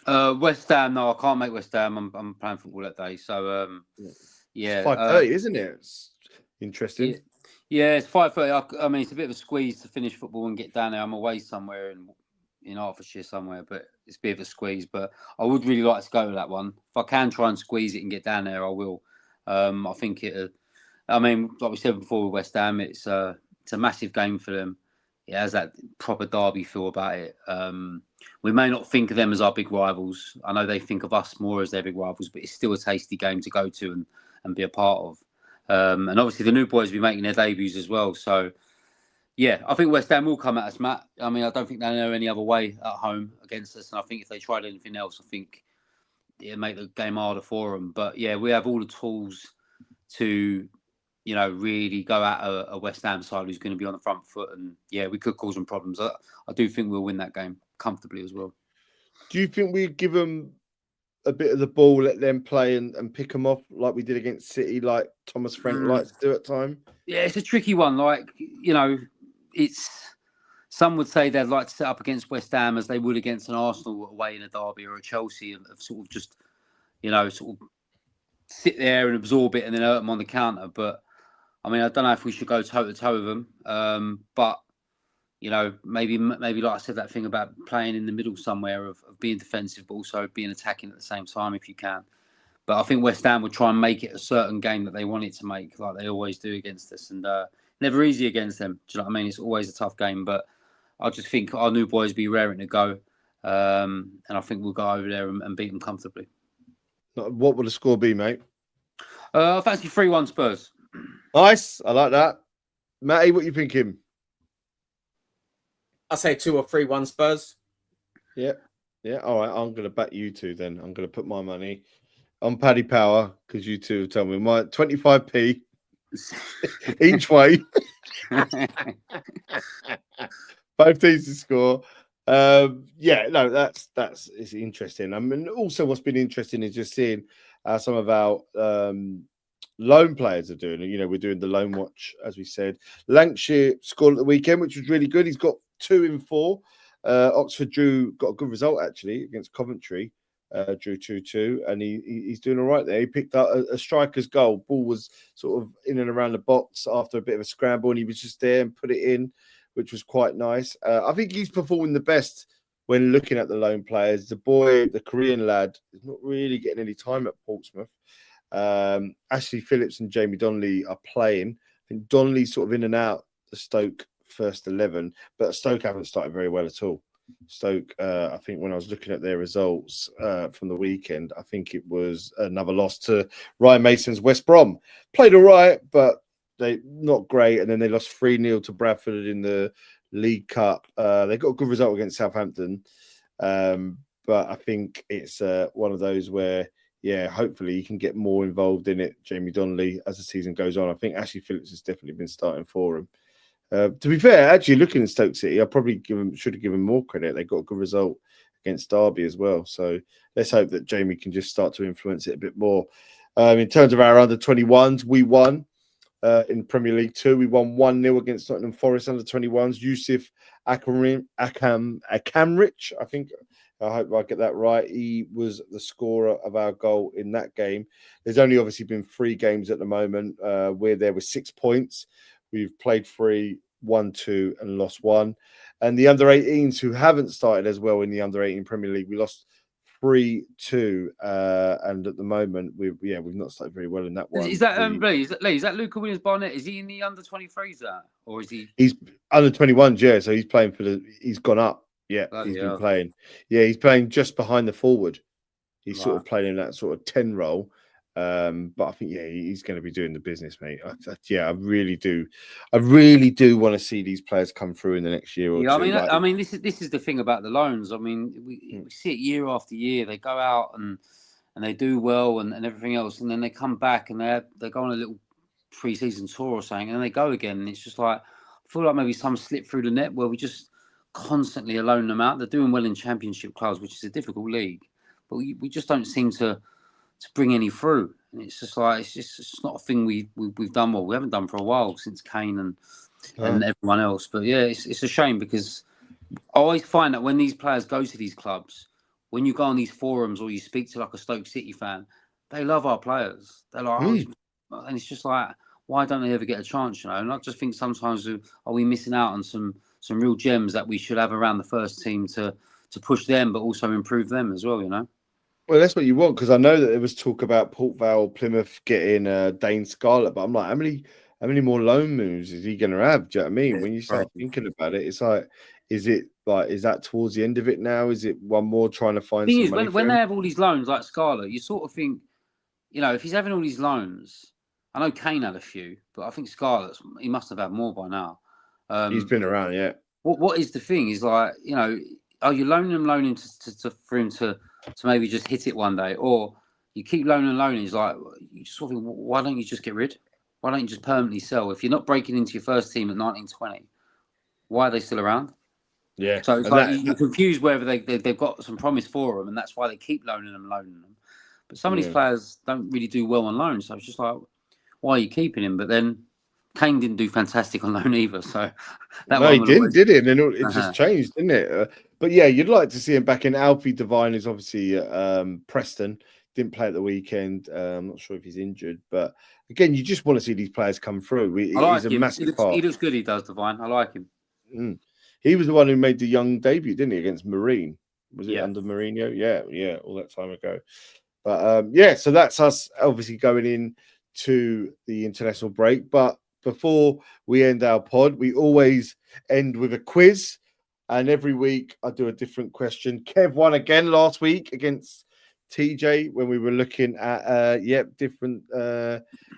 West Ham, no, I can't make West Ham. I'm playing football that day, so yeah. It's 5:30, isn't it? It's interesting. Yeah, it's 5:30. I mean, it's a bit of a squeeze to finish football and get down there. I'm away somewhere in Hertfordshire somewhere, but it's a bit of a squeeze. But I would really like to go to that one. If I can try and squeeze it and get down there, I will. I think I mean, like we said before with West Ham, it's a massive game for them. It has that proper derby feel about it. We may not think of them as our big rivals. I know they think of us more as their big rivals, but it's still a tasty game to go to and be a part of. And obviously the new boys will be making their debuts as well. So, yeah, I think West Ham will come at us, Matt. I mean, I don't think they know any other way at home against us. And I think if they tried anything else, I think it'd make the game harder for them. But, yeah, we have all the tools to really go at a West Ham side who's going to be on the front foot. And, yeah, we could cause them problems. I do think we'll win that game comfortably as well. Do you think we give them a bit of the ball, let them play and pick them off like we did against City, like Thomas Frank likes to do at time? Yeah, it's a tricky one. Like, it's... Some would say they'd like to set up against West Ham as they would against an Arsenal away in a derby or a Chelsea and sort of just, sort of sit there and absorb it and then hurt them on the counter. But, I mean, I don't know if we should go toe-to-toe with them. But, maybe like I said, that thing about playing in the middle somewhere of being defensive but also being attacking at the same time if you can. But I think West Ham would try and make it a certain game that they want it to make, like they always do against us. And never easy against them. Do you know what I mean? It's always a tough game. But I just think our new boys be raring to go. And I think we'll go over there and beat them comfortably. What will the score be, mate? I fancy 3-1 Spurs. Nice. I like that. Matty, what are you thinking? I say 2 or 3-1 Spurs. Yeah. Yeah. All right. I'm going to back you two then. I'm going to put my money on Paddy Power because you two tell me my 25p each way. Both teams to score. Yeah, no, that's it's interesting. I mean, also what's been interesting is just seeing some of our loan players are doing. We're doing the loan watch, as we said. Lancashire scored at the weekend, which was really good. He's got 2 in 4. Oxford got a good result actually against Coventry. Drew 2-2, and he's doing all right there. He picked up a striker's goal. Ball was sort of in and around the box after a bit of a scramble, and he was just there and put it in, which was quite nice. I think he's performing the best when looking at the loan players. The Korean lad, is not really getting any time at Portsmouth. Ashley Phillips and Jamie Donnelly are playing. I think Donnelly's sort of in and out the Stoke first 11, but Stoke haven't started very well at all. Stoke, I think when I was looking at their results from the weekend, I think it was another loss to Ryan Mason's West Brom. Played all right, but they not great. And then they lost 3-0 to Bradford in the League Cup. They got a good result against Southampton. But I think it's one of those where, yeah, hopefully you can get more involved in it, Jamie Donnelly, as the season goes on. I think Ashley Phillips has definitely been starting for him. To be fair, actually looking at Stoke City, I probably should have given more credit. They got a good result against Derby as well. So let's hope that Jamie can just start to influence it a bit more. In terms of our under 21s, we won in Premier League 2. We won 1-0 against Nottingham Forest under 21s. Yusuf Akamrich, I think. I hope I get that right. He was the scorer of our goal in that game. There's only obviously been 3 games at the moment. We're there with 6 points. We've played 3, won 2, and lost 1. And the under-18s who haven't started as well in the under-18 Premier League, we lost 3-2. And at the moment, we've not started very well in that one. Is that Lee? Is that Luca Williams-Barnett? Is he in the under-23s or is he? He's under 21s, yeah. So he's playing he's gone up. Yeah, he's been playing. Yeah, he's playing just behind the forward. He's sort of playing in that sort of 10 role. But I think, yeah, he's going to be doing the business, mate. I really do. I really do want to see these players come through in the next year or two. I mean, this is the thing about the loans. I mean, we see it year after year. They go out and they do well and everything else, and then they come back and they go on a little pre-season tour or something, and then they go again. And it's just like, I feel like maybe some slip through the net where we just constantly loan them out. They're doing well in Championship clubs, which is a difficult league, but we just don't seem to bring any through. And it's just like it's not a thing we've done well. We haven't done for a while since Kane and everyone else. But yeah, it's a shame because I always find that when these players go to these clubs, when you go on these forums or you speak to like a Stoke City fan, they love our players. They're like, and it's just like, why don't they ever get a chance? And I just think sometimes are we missing out on some real gems that we should have around the first team to push them, but also improve them as well, Well, that's what you want, because I know that there was talk about Port Vale, Plymouth getting Dane Scarlett, but I'm like, how many more loan moves is he going to have? Do you know what I mean? When you start thinking about it, it's like, is that towards the end of it now? Is it one more trying to find some money? When they have all these loans like Scarlett, you sort of think, if he's having all these loans, I know Kane had a few, but I think he must have had more by now. He's been around, yeah. What is the thing? Is like, are you loaning him for him to maybe just hit it one day, or you keep loaning? It's like, you just sort of think, why don't you just get rid? Why don't you just permanently sell? If you're not breaking into your first team at 19-20, why are they still around? Yeah. So it's like you're confused whether they've got some promise for them, and that's why they keep loaning them. But some of these players don't really do well on loan, so it's just like, why are you keeping him? But then Kane didn't do fantastic on loan either, so he didn't, did it? And it just changed, didn't it? But yeah, you'd like to see him back in. Alfie Devine is obviously Preston. Didn't play at the weekend. I'm not sure if he's injured, but again, you just want to see these players come through. I like he's him. A massive part. He looks good. He does, Devine. I like him. He was the one who made the young debut, didn't he, against Marine? Was it under Mourinho? Yeah, all that time ago. But so that's us obviously going in to the international break. But before we end our pod, we always end with a quiz. And every week I do a different question. Kev won again last week against TJ when we were looking at different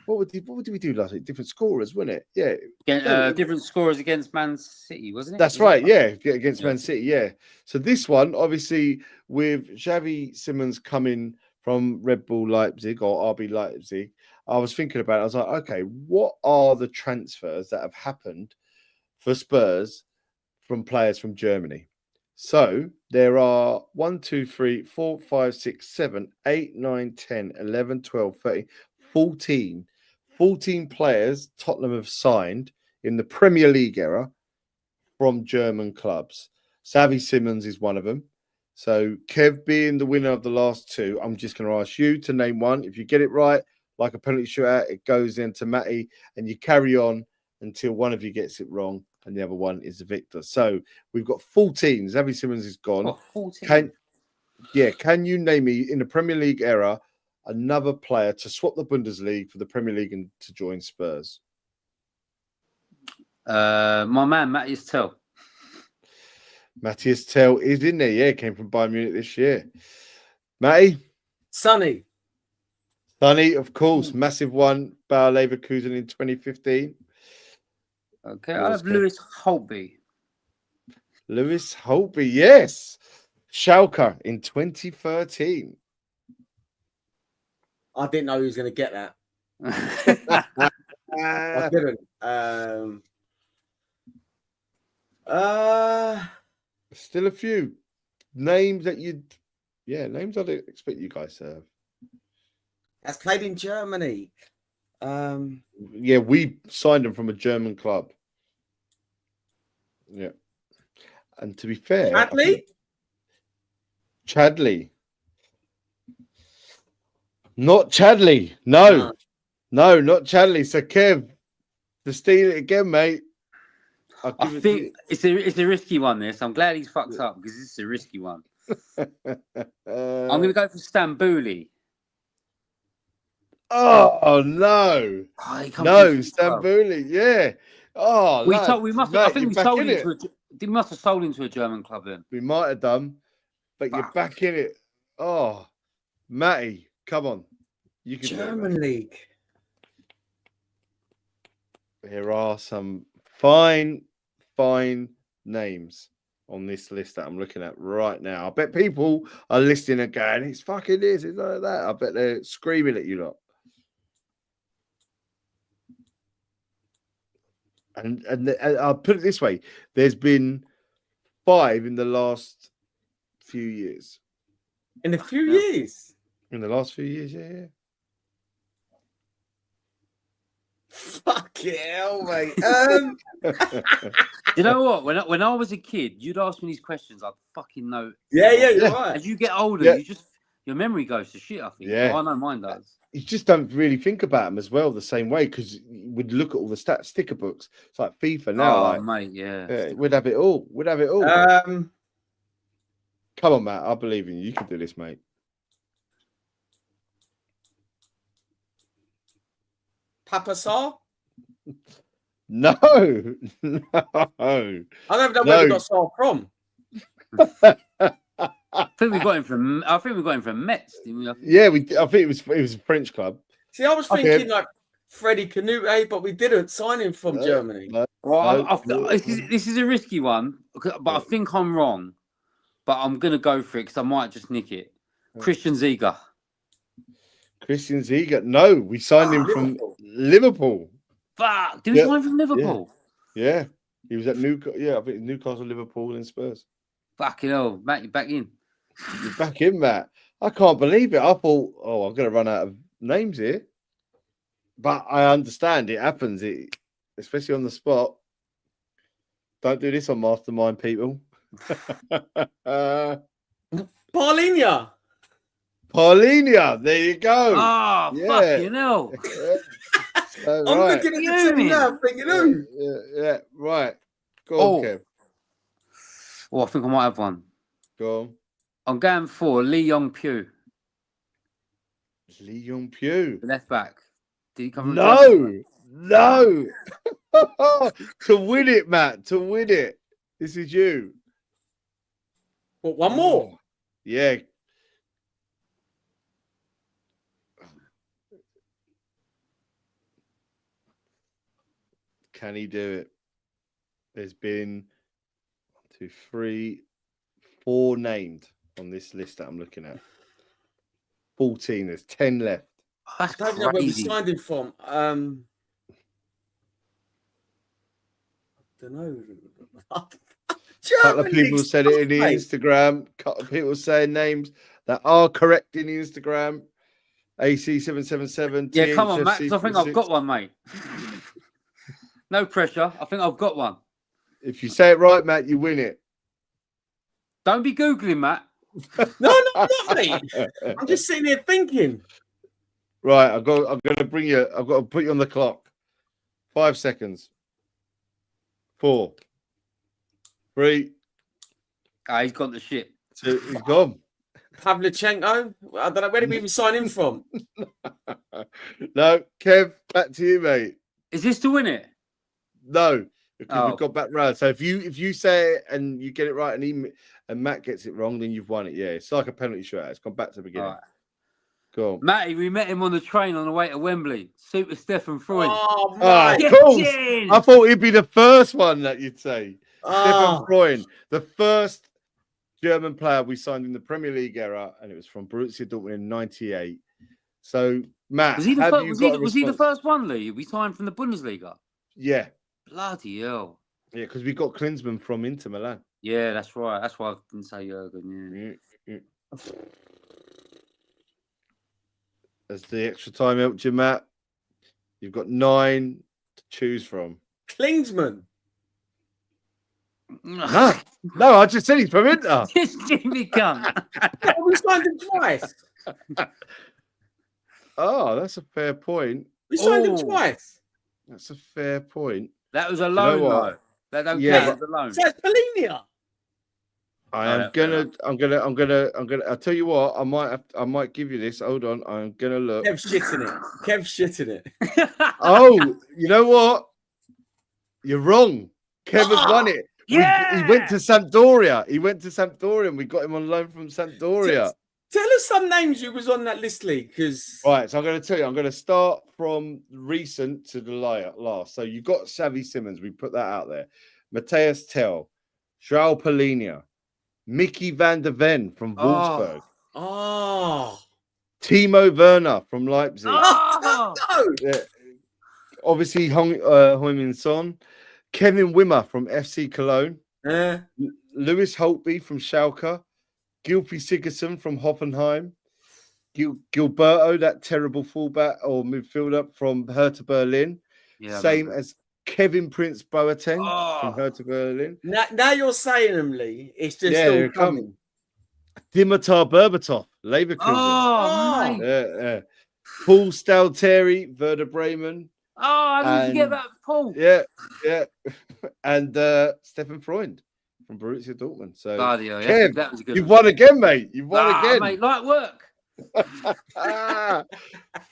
what did we do last week? Different scorers, wasn't it? Yeah. Different scorers against Man City, wasn't it? That's right, against Man City, yeah. So this one, obviously, with Xavi Simons coming from Red Bull Leipzig or RB Leipzig, I was thinking about it. I was like, okay, what are the transfers that have happened for Spurs from players from Germany? So there are 1, 2, 3, 4, 5, 6, 7, 8, 9, 10, 11, 12, 13, 14 players Tottenham have signed in the Premier League era from German clubs. Xavi Simons is one of them. So Kev being the winner of the last two, I'm just going to ask you to name one. If you get it right, like a penalty shootout, it goes into Matty, and you carry on until one of you gets it wrong and the other one is the victor. So we've got 14. Xavi Simons is gone. Oh, 14. Can you name me in the Premier League era another player to swap the Bundesliga for the Premier League and to join Spurs? My man, Matthias Tell. Matthias Tell is in there. Yeah, came from Bayern Munich this year. Matty? Sonny, of course. Massive one. Bayer Leverkusen in 2015. Okay, I have Lewis Holtby. Lewis Holtby, yes. Schalke in 2013. I didn't know he was going to get that. I didn't. Still a few names that names I didn't expect you guys to have. Has played in Germany. Yeah, we signed him from a German club. Yeah. And to be fair, Chadley. Not Chadley. No, not Chadley. So Kev, to steal it again, mate. I think it's a risky one. This. I'm glad he's fucked up because this is a risky one. I'm going to go for Stambouli. Oh no! No, Stambouli. Yeah. Oh, we must. I think we sold him to. We must have sold him to a German club then. We might have done, but you're back in it. Oh, Matty, come on. You can German league. Here are some fine names on this list that I'm looking at right now. I bet people are listening and going, "It's fucking this, it's like that." I bet they're screaming at you lot. And I'll put it this way: there's been 5 in the last few years. In a few years? In the last few years, yeah. Fuck hell, mate. You know what? When I was a kid, you'd ask me these questions, I'd fucking know. Yeah, you're right. As you get older, your memory goes to shit, I think. Yeah. Oh, I know mine does. You just don't really think about them as well the same way because we'd look at all the sticker books. It's like FIFA now. Mate, yeah. We'd have it all. Come on, Matt. I believe in you. You can do this, mate. Papa Sarr? No. I don't know where we got Sarr from. I think we got him from Metz, didn't we? Yeah, I think it was a French club. See, I was thinking like Freddie Canute, but we didn't sign him from Germany. This is a risky one, but I think I'm wrong. But I'm gonna go for it because I might just nick it. Christian Ziege. Christian Ziege. No, we signed him from Liverpool. Fuck! Did we sign from Liverpool? Yeah. He was at Newcastle. Yeah, I think Newcastle, Liverpool, and Spurs. Fucking hell, Matt, you're back in. You're back in, Matt. I can't believe it. I thought, I'm going to run out of names here. But I understand it happens, especially on the spot. Don't do this on Mastermind, people. Paulinho, there you go. Fucking hell. I'm looking at the team now, thinking, yeah, right. Go on, Kev. Oh, I think I might have one. Go on. I'm going for Lee Yong-Pugh. Lee Yong-Pugh. Left back. Did he come? No. To win it, Matt. To win it. This is you. Well, one more. Yeah. Can he do it? There's been 1, 2, 3, 4 named on this list that I'm looking at. 14. There's 10 left. I don't know where we signed him from. I don't know. A couple of people said it in the Instagram. A couple of people saying names that are correct in the Instagram. AC777. Yeah, come on, Max. I think I've got one, mate. No pressure. I think I've got one. If you say it right, Matt, you win it. Don't be Googling, Matt. No, not mate. I'm just sitting here thinking. Right, I'm going to bring you. I've got to put you on the clock. 5 seconds. 4, 3. He's got the shit. 2. He's gone. Pavlyuchenko. I don't know where did we even sign him from. No, Kev, back to you, mate. Is this to win it? No, because we've got back round. So if you say it and you get it right, and Matt gets it wrong, then you've won it. Yeah, it's like a penalty shootout. It's gone back to the beginning. Right. Go on, Matty. We met him on the train on the way to Wembley. Super Stefan Freund. Oh, man. Of course. I thought he'd be the first one that you'd say. Stefan Freund, the first German player we signed in the Premier League era, and it was from Borussia Dortmund in '98. So, Matt, Was he the have first? you Was got he, a was he the response? first one, Lee? We signed from the Bundesliga. Yeah, Bloody hell! yeah, because we got Klinsmann from Inter Milan. Yeah, that's right. That's why I didn't say Jurgen. Yeah. As the extra time helped you, Matt, you've got 9 to choose from. Klinsmann. No, I just said he's from Inter. Just Jimmy cunt. We signed him twice. Oh, that's a fair point. We signed him twice. That's a fair point. That was a Do you know loan, what? though. That don't Yeah, count as a loan. So it's Polinia. I'm gonna. I'll tell you what. I might give you this. Hold on. I'm gonna look. Kev shit in it. Oh, you know what? You're wrong. Kevin's won it. Yeah! He went to Sampdoria. And we got him on loan from Sampdoria. Tell us some names who was on that list, Lee, because Right, so I'm going to tell you. I'm going to start from recent to the last. So you got Xavi Simons. We put that out there. Matthias Tell, João Palhinha, Mickey van der Ven from Wolfsburg, Timo Werner from Leipzig. no. Yeah. Obviously, Heung-min Son, Kevin Wimmer from FC Cologne, Lewis Holtby from Schalke, Gylfi Sigurdsson from Hoffenheim, Gilberto, that terrible fullback or midfielder from Hertha Berlin, same as Kevin Prince Boateng from Hertha Berlin. Now you're saying them, Lee. It's just all coming. Dimitar Berbatov, Leverkusen. Mate. Paul Stalteri, Werder Bremen. How did you get that, Paul? Yeah. And Stefan Freund from Borussia Dortmund. So, Kev, that was a good you've won again, mate. You've won again. Mate, light work.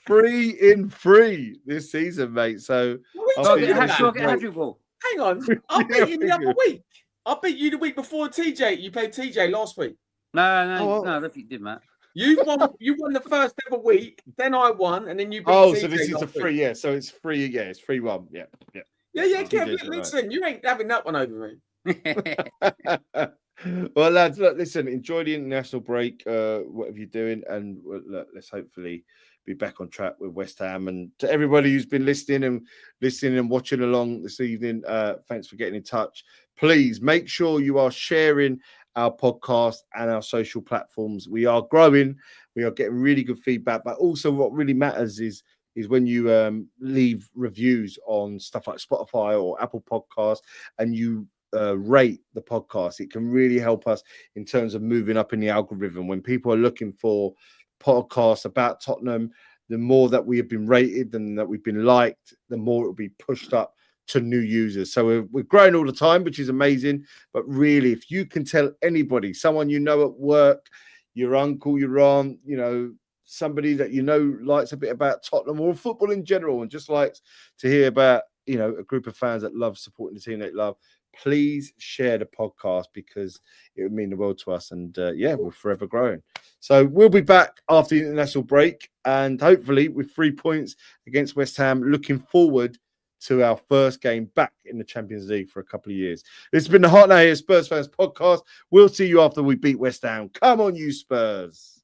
3 in 3 this season, mate. So, I'll get a hat-trick ball. Hang on. I beat you the other week. I beat you the week before TJ. You played TJ last week. No, I don't think you did, Matt. You won the first ever week, then I won, and then you beat TJ. So this is a 3, yeah. So it's 3, yeah. It's 3-1. Yeah. Kev, listen, you ain't having that one over me. Well, lads, look, listen, enjoy the international break, whatever you're doing, and look, let's hopefully be back on track with West Ham. And to everybody who's been listening and watching along this evening, thanks for getting in touch. Please make sure you are sharing our podcast and our social platforms. We are growing. We are getting really good feedback, but also what really matters is when you leave reviews on stuff like Spotify or Apple Podcasts and you rate the podcast. It can really help us in terms of moving up in the algorithm. When people are looking for podcasts about Tottenham, the more that we have been rated and that we've been liked, the more it will be pushed up to new users. So we're growing all the time, which is amazing. But really, if you can tell anybody, someone you know at work, your uncle, your aunt, somebody that likes a bit about Tottenham or football in general and just likes to hear about, a group of fans that love supporting the team they love, please share the podcast because it would mean the world to us. And we're forever growing. So we'll be back after the international break and hopefully with 3 points against West Ham, looking forward to our first game back in the Champions League for a couple of years. This has been the Hot Now Here Spurs Fans podcast. We'll see you after we beat West Ham. Come on, you Spurs.